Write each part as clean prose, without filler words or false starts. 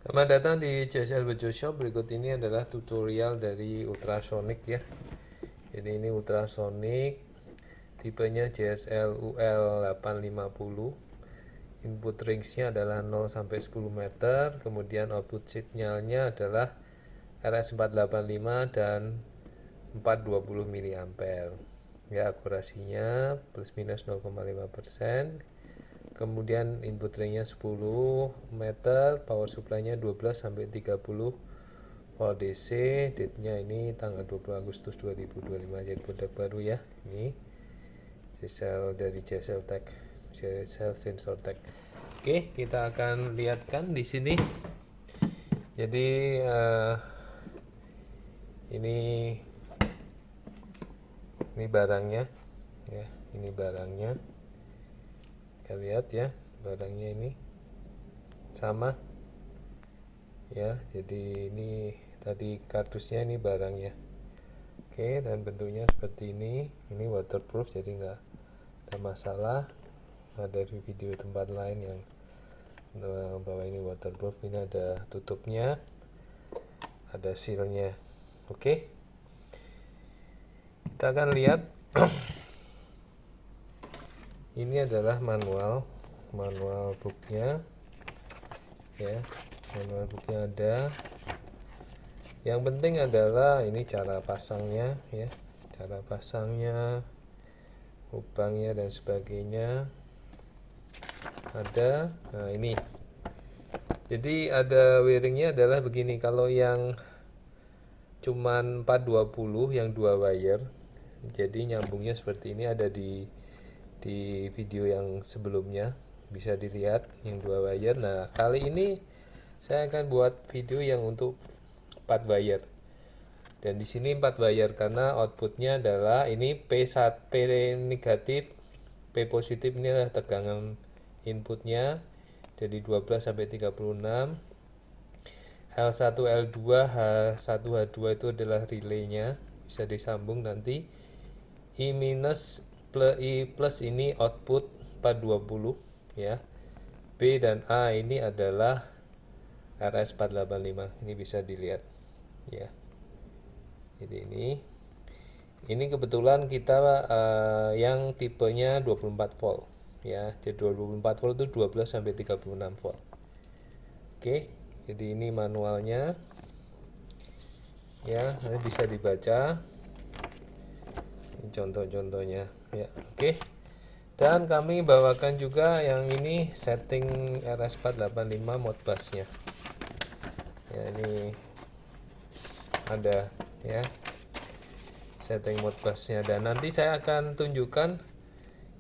Selamat datang di CSL Bejo Shop. Berikut ini adalah tutorial dari ultrasonic ya. Jadi ini ultrasonic, tipenya JSL UL850. Input range-nya adalah 0 sampai 10 meter. Kemudian output signalnya adalah RS485 dan 420 mA. Ya, akurasinya plus minus 0,5%. Kemudian input range-nya 10 meter, power supply-nya 12 sampai 30 volt DC. Date-nya ini tanggal 20 Agustus 2025, jadi produk baru ya. Ini CSL dari CSL Tech, CSL Sensor Tech. Oke, kita akan lihatkan di sini. Jadi ini barangnya ya, ini barangnya. Kita lihat ya, barangnya ini sama ya. Jadi ini tadi kardusnya, ini barangnya. Oke, dan bentuknya seperti ini waterproof, jadi nggak ada masalah. Dari video tempat lain yang bahwa ini waterproof, ini ada tutupnya, ada sealnya. Oke, kita akan lihat. Ini adalah manual booknya ya. Manual booknya ada. Yang penting adalah ini cara pasangnya ya, cara pasangnya, lubangnya dan sebagainya ada. Nah ini, jadi ada wiringnya adalah begini. Kalau yang cuman 420 yang 2 wire, jadi nyambungnya seperti ini, ada di video yang sebelumnya bisa dilihat yang 2 wire. Nah kali ini saya akan buat video yang untuk 4 wire, dan di sini 4 wire karena outputnya adalah ini P1, P negatif, P positif. Ini adalah tegangan inputnya, jadi 12 sampai 36. L1, L2, H1, H2 itu adalah relaynya, bisa disambung nanti. I minus plus I plus ini output 420 ya. B dan A ini adalah RS485, ini bisa dilihat ya. Jadi ini kebetulan kita yang tipenya 24 volt ya. Jadi 24 volt itu 12 sampai 36 volt. Oke, jadi ini manualnya ya, nanti bisa dibaca. Ini contoh-contohnya ya. Oke, dan kami bawakan juga yang ini setting RS485 modbusnya ya. Ini ada ya setting modbusnya, dan nanti saya akan tunjukkan,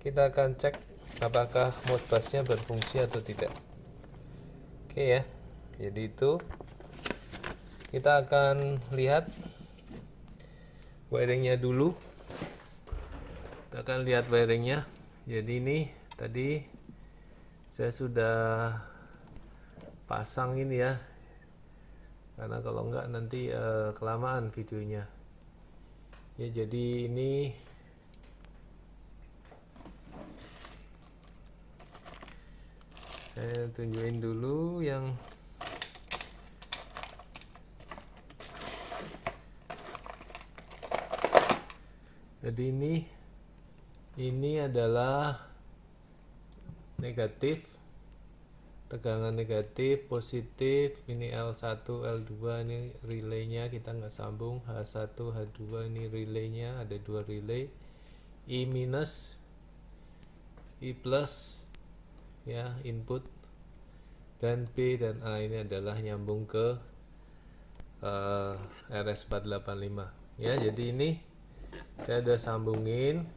kita akan cek apakah modbusnya berfungsi atau tidak. Oke ya, jadi itu kita akan lihat wiringnya dulu. Kita akan lihat wiringnya. Jadi ini tadi saya sudah pasang ini ya, karena kalau enggak nanti kelamaan videonya ya. Jadi ini saya tunjukin dulu yang jadi ini adalah negatif, tegangan negatif, positif. Ini L1, L2, ini relaynya, kita nggak sambung. H1, H2 ini relaynya, ada 2 relay. I minus, I plus ya, input. Dan B dan A ini adalah nyambung ke RS485 ya. Jadi ini saya udah sambungin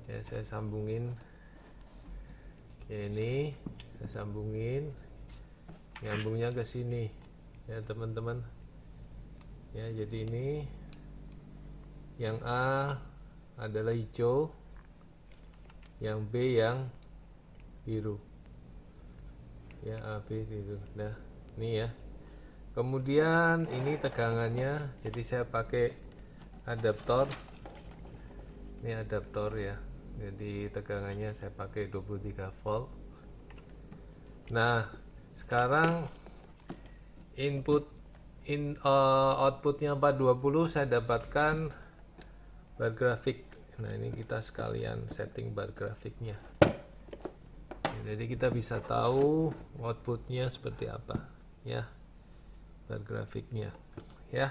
ya, saya sambungin ya, ini saya sambungin, nyambungnya ke sini ya teman-teman ya. Jadi ini yang A adalah hijau, yang B yang biru ya, A B biru. Nah ini ya, kemudian ini tegangannya, jadi saya pakai adaptor. Ini adaptor ya, jadi tegangannya saya pakai 23 volt. Nah Sekarang outputnya 420, saya dapatkan bar grafik. Nah, ini kita sekalian setting bar grafiknya. Jadi kita bisa tahu outputnya seperti apa ya, bar grafiknya ya.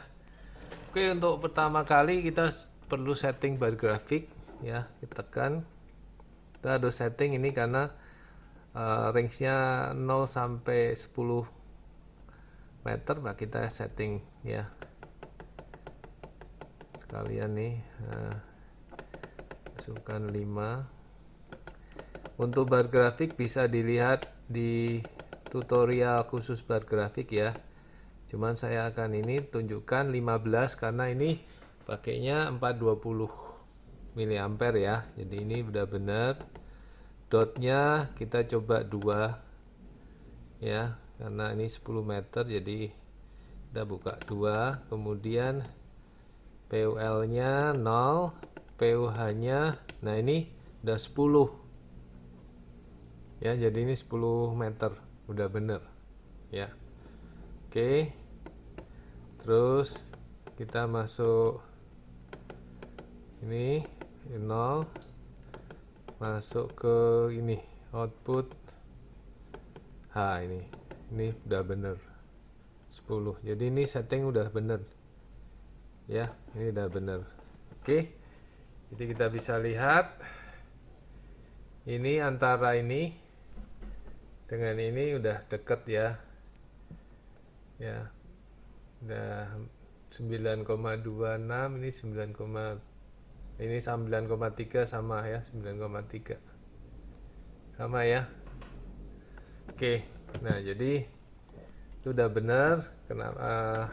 Oke, untuk pertama kali kita perlu setting bar grafik ya. Kita tekan, kita harus setting ini karena range-nya 0 sampai 10 meter. Nah, kita setting ya sekalian nih, masukkan 5. Untuk bar grafik bisa dilihat di tutorial khusus bar grafik ya. Cuman saya akan ini tunjukkan 15 karena ini pakainya 420 mA ya. Jadi ini udah benar. Dotnya kita coba 2 ya, karena ini 10 meter, jadi kita buka 2. Kemudian PUL nya 0, PUH nya, nah ini udah 10 ya, jadi ini 10 meter udah bener ya. Oke, terus kita masuk ini 0, masuk ke ini output ini udah bener 10, jadi ini setting udah bener ya, ini udah bener. Oke, jadi kita bisa lihat ini antara ini dengan ini udah deket ya, udah 9,26, ini 9,3 sama ya, 9,3 sama ya. Oke, nah jadi itu udah benar. Kenapa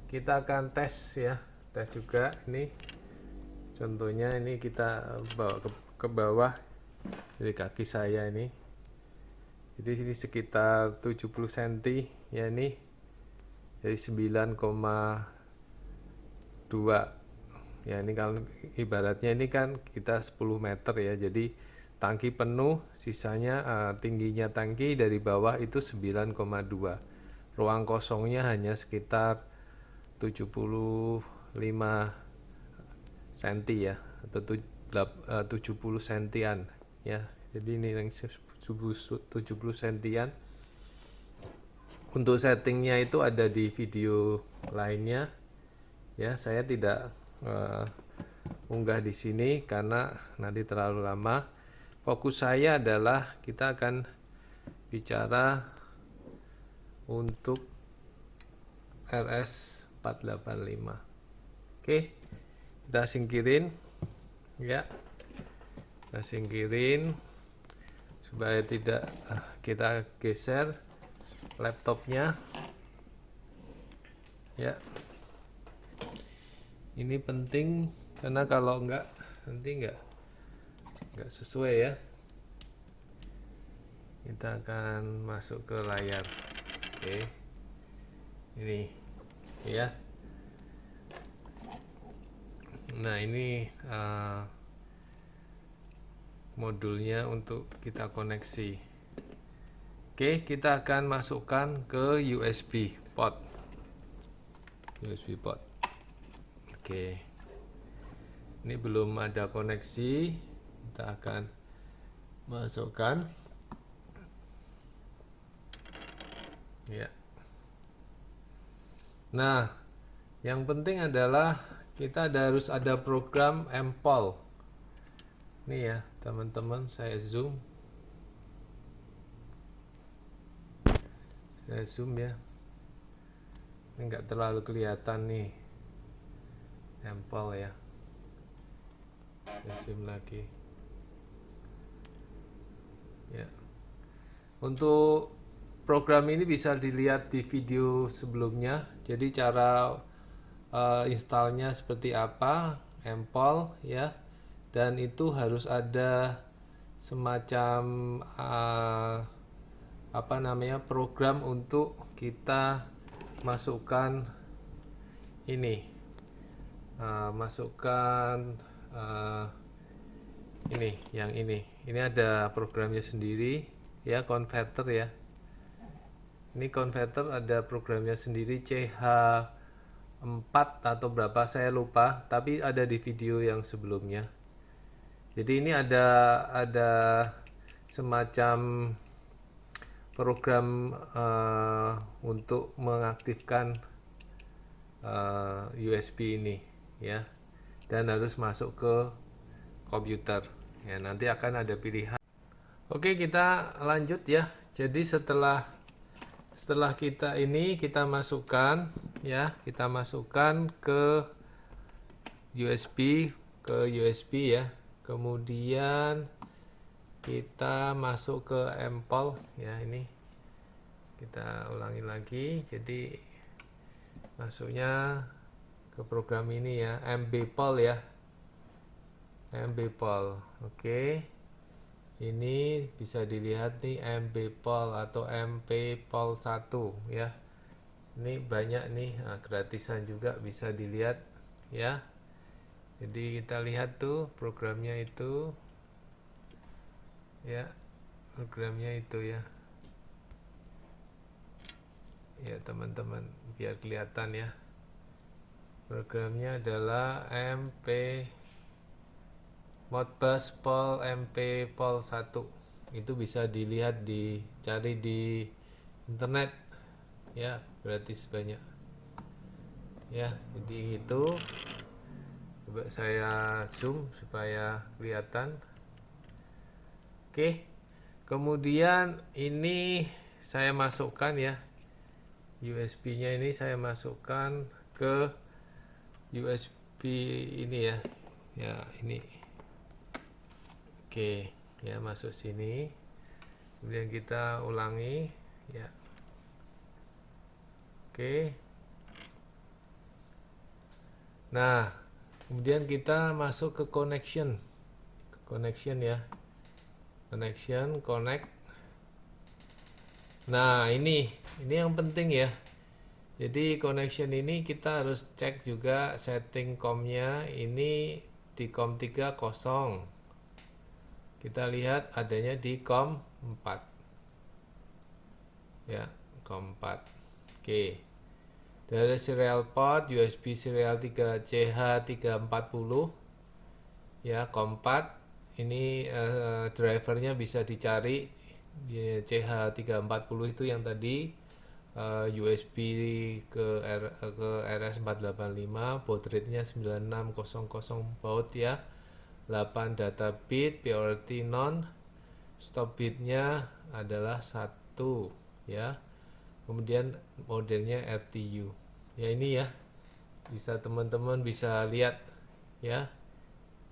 kita akan tes ya, tes juga. Ini contohnya, ini kita bawa ke bawah dari kaki saya ini, jadi sini sekitar 70 cm ya, ini dari 9,2 ya. Ini kalau ibaratnya ini kan kita 10 meter ya, jadi tangki penuh, sisanya tingginya tangki dari bawah itu 9,2, ruang kosongnya hanya sekitar 75 cm ya, atau 70 cm ya. Jadi ini yang 70 cm. Untuk settingnya itu ada di video lainnya ya, saya tidak unggah di sini karena nanti terlalu lama. Fokus saya adalah kita akan bicara untuk RS485. Oke, kita singkirin ya, kita singkirin supaya tidak, kita geser laptopnya ya. Ini penting karena kalau enggak nanti enggak sesuai ya. Kita akan masuk ke layar. Oke, ini ya. Nah, ini modulnya untuk kita koneksi. Oke, kita akan masukkan ke USB port. Oke, ini belum ada koneksi, kita akan masukkan ya. Nah, yang penting adalah kita harus ada program MPOL. Ini ya teman-teman, saya zoom ya, ini enggak terlalu kelihatan nih MPOL ya. Saya zoom lagi ya. Untuk program ini bisa dilihat di video sebelumnya. Jadi cara installnya seperti apa, MPOL ya. Dan itu harus ada semacam program untuk kita masukkan ini, ini yang ini ada programnya sendiri ya, converter ya. Ini converter ada programnya sendiri, CH4 atau berapa saya lupa, tapi ada di video yang sebelumnya. Jadi ini ada semacam program untuk mengaktifkan USB ini ya, dan harus masuk ke komputer ya, nanti akan ada pilihan. Oke, kita lanjut ya. Jadi setelah kita ini kita masukkan ya, kita masukkan ke USB ya, kemudian kita masuk ke MPOL ya. Ini kita ulangi lagi, jadi masuknya ke program ini ya, MBPOL ya, MBPOL. Oke, ini bisa dilihat nih, MBPOL atau MPPOL 1 ya. Ini banyak nih, nah, gratisan juga bisa dilihat ya. Jadi kita lihat tuh programnya itu ya, programnya itu ya. Ya teman-teman, biar kelihatan ya. Programnya adalah Modbus POL MP POL 1. Itu bisa dilihat, dicari di internet ya, gratis banyak ya. Jadi itu coba saya zoom supaya kelihatan. Oke, kemudian ini saya masukkan ya, USB nya ini saya masukkan ke USB ini ya, ya ini. Oke ya, masuk sini, kemudian kita ulangi ya. Oke, nah kemudian kita masuk ke connection ya, connection, connect. Nah ini yang penting ya. Jadi connection ini kita harus cek juga setting COM-nya. Ini di COM 3 kosong. Kita lihat adanya di COM 4. Ya, COM 4. Oke. Dari serial port USB serial 3 CH340 ya, COM 4. Ini drivernya bisa dicari di CH340 itu yang tadi. USB ke RS485, baud rate-nya 9600 baud ya, 8 data bit, priority non, stop bitnya adalah 1 ya, kemudian modelnya RTU ya. Ini ya, bisa teman-teman bisa lihat ya.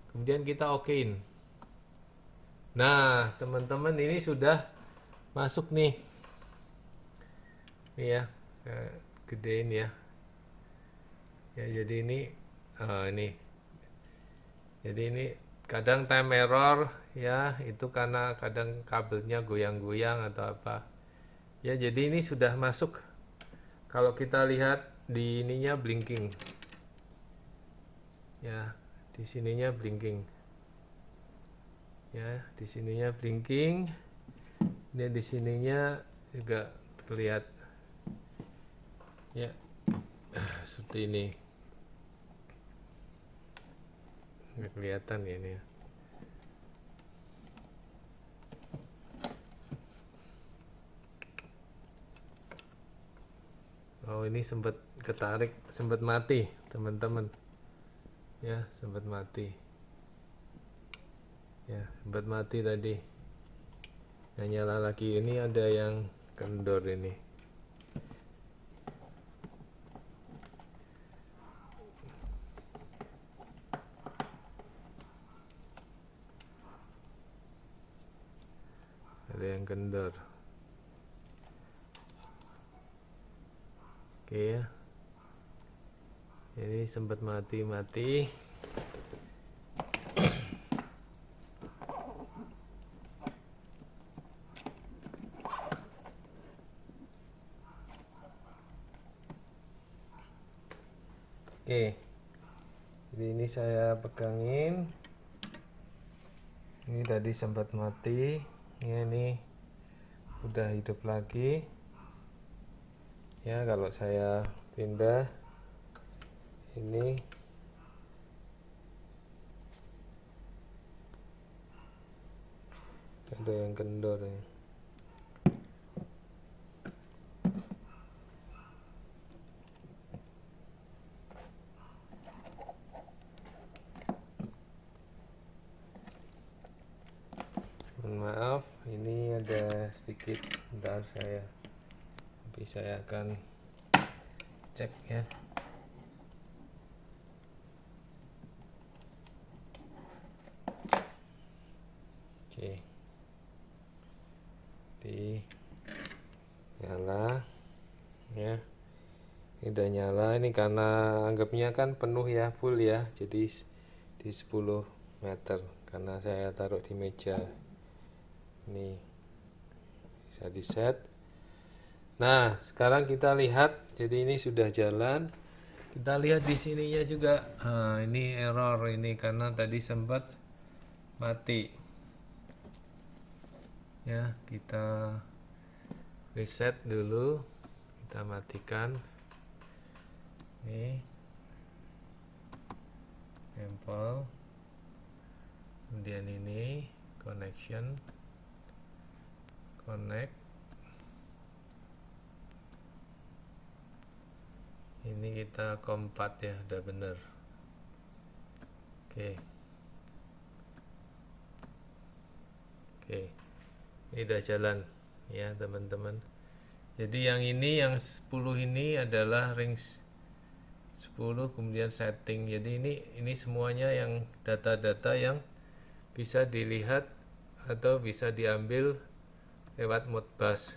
Kemudian kita okein. Nah teman-teman, ini sudah masuk nih ya, gedein ya. Ya jadi ini jadi ini kadang time error ya, itu karena kadang kabelnya goyang-goyang atau apa ya. Jadi ini sudah masuk. Kalau kita lihat di ininya blinking ya, di sininya blinking ya, di sininya blinking, ini di sininya juga terlihat ya, seperti ini. Nggak kelihatan ya ini ya. Oh ini sempat ketarik, sempat mati teman-teman ya, sempat mati ya, sempat mati tadi. Nah nyala lagi, ini ada yang kendor ini. Ada yang kendor. Oke ya, ini sempat mati. Oke, jadi ini saya pegangin, ini tadi sempat mati ya, ini udah hidup lagi Ya, kalau saya pindah ini ada yang kendor ya. Mohon maaf, ini ada sedikit, bentar saya akan cek ya. Oke, di nyala ya. Ini udah nyala, ini karena anggapnya kan penuh ya, full ya, jadi di 10 meter karena saya taruh di meja. Ini bisa di set. Nah, sekarang kita lihat, jadi ini sudah jalan. Kita lihat di sininya juga. Ini error ini karena tadi sempat mati. Ya, kita reset dulu. Kita matikan. Ini sampel. Kemudian ini connection. Connect. Ini kita kompat ya, udah bener. Oke, ini udah jalan ya teman-teman. Jadi yang ini, yang 10 ini adalah ring 10, kemudian setting. Jadi ini semuanya yang data-data yang bisa dilihat atau bisa diambil lewat Modbus.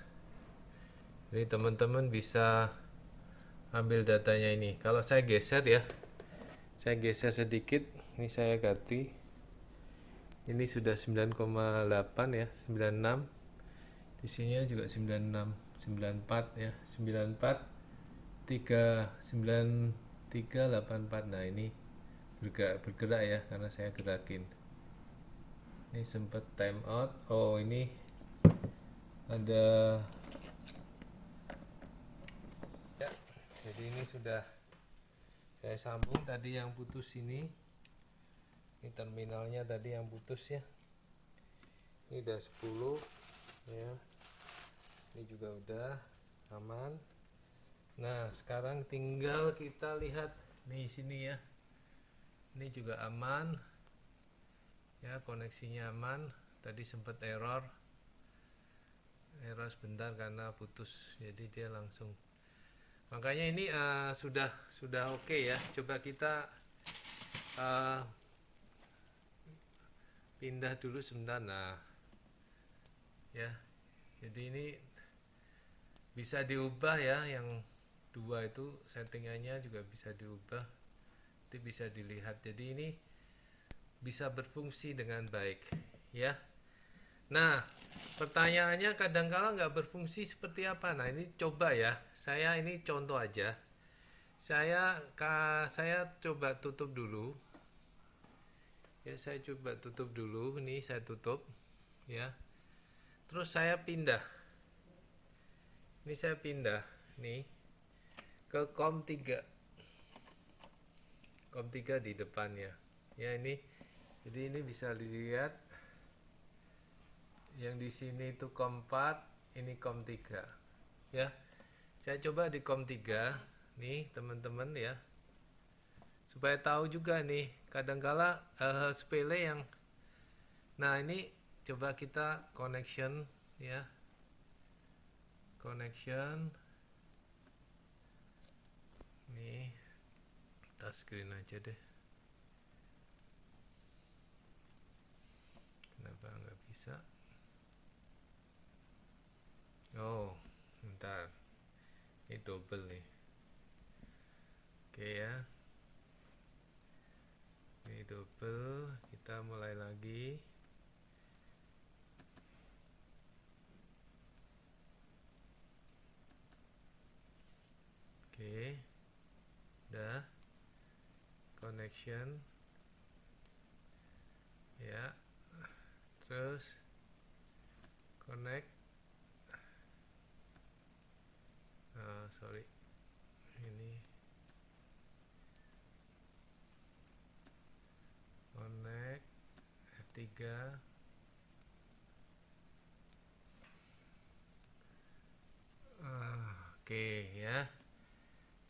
Jadi teman-teman bisa ambil datanya ini. Kalau saya geser ya, saya geser sedikit, ini saya ganti. Ini sudah 9,8 ya, 96. Di sini juga 96, 94 ya, 94 9384. Nah, ini bergerak ya karena saya gerakin. Ini sempat time out. Oh, ini ada ya. Jadi ini sudah saya sambung tadi yang putus ini. Ini terminalnya tadi yang putus ya. Ini udah 10 ya. Ini juga udah aman. Nah, sekarang tinggal kita lihat nih sini ya. Ini juga aman. Ya, koneksinya aman. Tadi sempat error sebentar karena putus. Jadi dia langsung. Makanya ini sudah oke ya. Coba kita pindah dulu sebentar. Nah, ya. Jadi ini bisa diubah ya, yang 2 itu settingannya juga bisa diubah. Itu bisa dilihat. Jadi ini bisa berfungsi dengan baik ya. Nah, pertanyaannya kadang-kala nggak berfungsi seperti apa. Nah, ini coba ya. Saya ini contoh aja. Saya coba tutup dulu. Ya, saya coba tutup dulu. Ini saya tutup ya. Terus saya pindah. Ini saya pindah nih ke COM 3. COM 3 di depannya. Ya, ini. Jadi ini bisa dilihat yang di sini itu COM 4, ini COM 3. Ya. Saya coba di COM 3 nih, teman-teman ya. Supaya tahu juga nih, kadangkala hal sepele yang nah, ini coba kita connection ya. Connection. Nih, touchscreen aja deh. Kenapa nggak bisa? Oh, bentar. Ini double nih. Oke ya. Ini double. Kita mulai lagi. Oke. Udah. Connection. Ya. Terus connect. sorry, ini connect F3. Oke ya,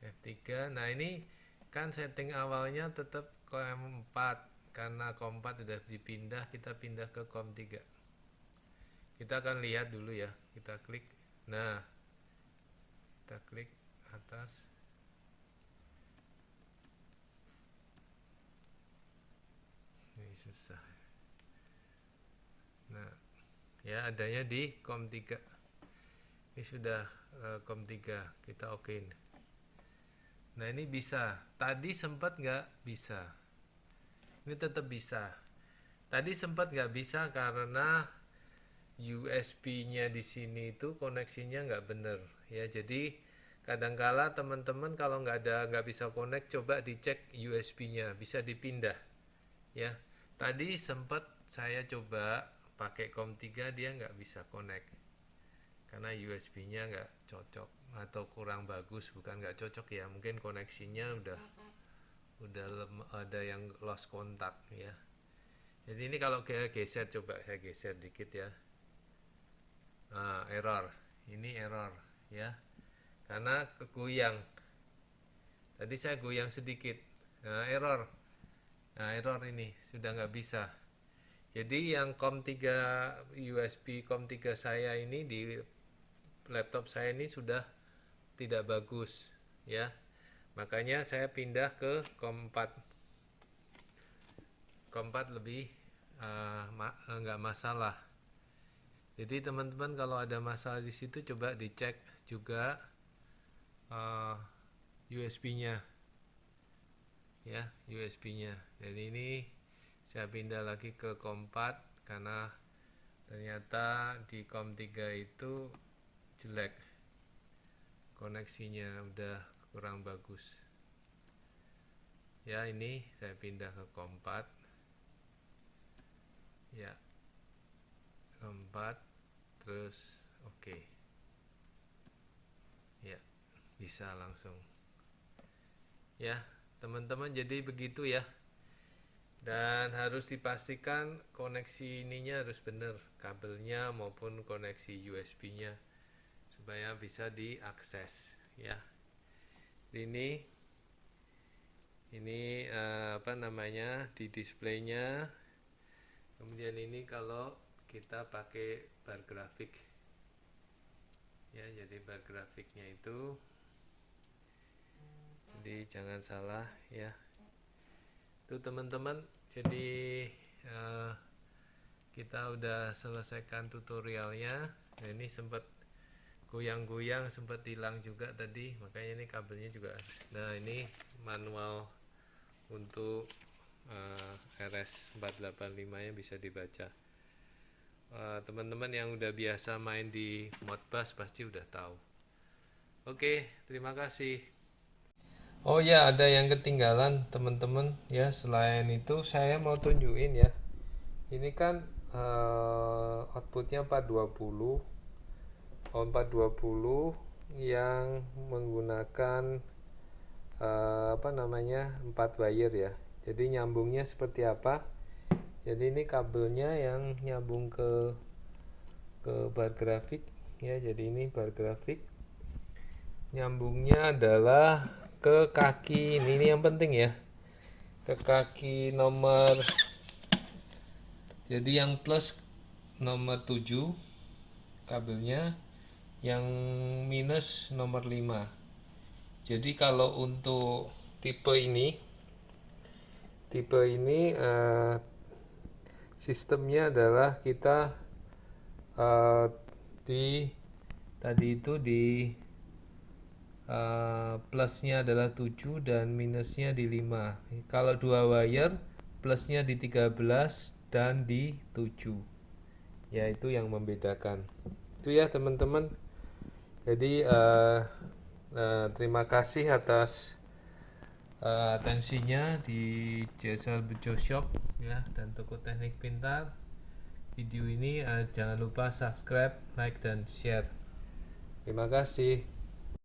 F3. Nah ini kan setting awalnya tetap COM4, karena COM4 sudah dipindah, kita pindah ke COM3. Kita akan lihat dulu ya, kita klik. Nah, kita klik atas. Ini susah. Nah, ya adanya di COM3. Ini sudah COM3, kita okein. Nah ini bisa. Tadi sempat nggak bisa. Ini tetap bisa. Tadi sempat nggak bisa karena USB-nya di sini itu koneksinya nggak bener ya. Jadi kadangkala teman-teman kalau nggak bisa connect, coba dicek USB-nya, bisa dipindah ya. Tadi sempat saya coba pakai COM3, dia nggak bisa connect karena USB-nya nggak cocok atau kurang bagus, bukan nggak cocok ya, mungkin koneksinya udah ada yang lost kontak ya. Jadi ini kalau saya geser, coba saya geser dikit ya. Nah, error. Ini error ya. Karena kegoyang. Tadi saya goyang sedikit. Nah, error. Nah, error ini sudah nggak bisa. Jadi yang COM3 USB COM3 saya ini di laptop saya ini sudah tidak bagus ya. Makanya saya pindah ke COM4. COM4 lebih nggak masalah. Jadi teman-teman kalau ada masalah di situ, coba dicek juga USB-nya ya, USB-nya. Dan ini saya pindah lagi ke COM4 karena ternyata di COM3 itu jelek, koneksinya udah kurang bagus ya. Ini saya pindah ke COM4 ya, COM4 terus oke. Ya, bisa langsung ya teman-teman. Jadi begitu ya, dan harus dipastikan koneksi ininya harus benar, kabelnya maupun koneksi USB-nya, supaya bisa diakses ya. Ini apa namanya, di displaynya. Kemudian ini kalau kita pakai bar grafik ya, jadi bar grafiknya itu, jadi jangan salah ya itu teman-teman. Jadi kita udah selesaikan tutorialnya. Nah, ini sempat goyang-goyang, sempat hilang juga tadi, makanya ini kabelnya juga. Nah ini manual untuk RS485 nya bisa dibaca. Teman-teman yang udah biasa main di Modbus pasti udah tahu. Oke, terima kasih. Oh ya, ada yang ketinggalan teman-teman ya. Selain itu saya mau tunjukin ya. Ini kan outputnya 420 yang menggunakan apa namanya, 4 wire ya. Jadi nyambungnya seperti apa? Jadi ini kabelnya yang nyambung ke bar grafik ya. Jadi ini bar grafik, nyambungnya adalah ke kaki ini yang penting ya, ke kaki nomor, jadi yang plus nomor 7 kabelnya, yang minus nomor 5. Jadi kalau untuk tipe ini sistemnya adalah kita di tadi itu di plusnya adalah 7 dan minusnya di 5. Kalau 2 wire, plusnya di 13 dan di 7. Ya itu yang membedakan. Itu ya teman-teman. Jadi terima kasih atas atensinya di JSL Bejo Shop ya, dan toko teknik pintar. Video ini jangan lupa subscribe, like, dan share. Terima kasih.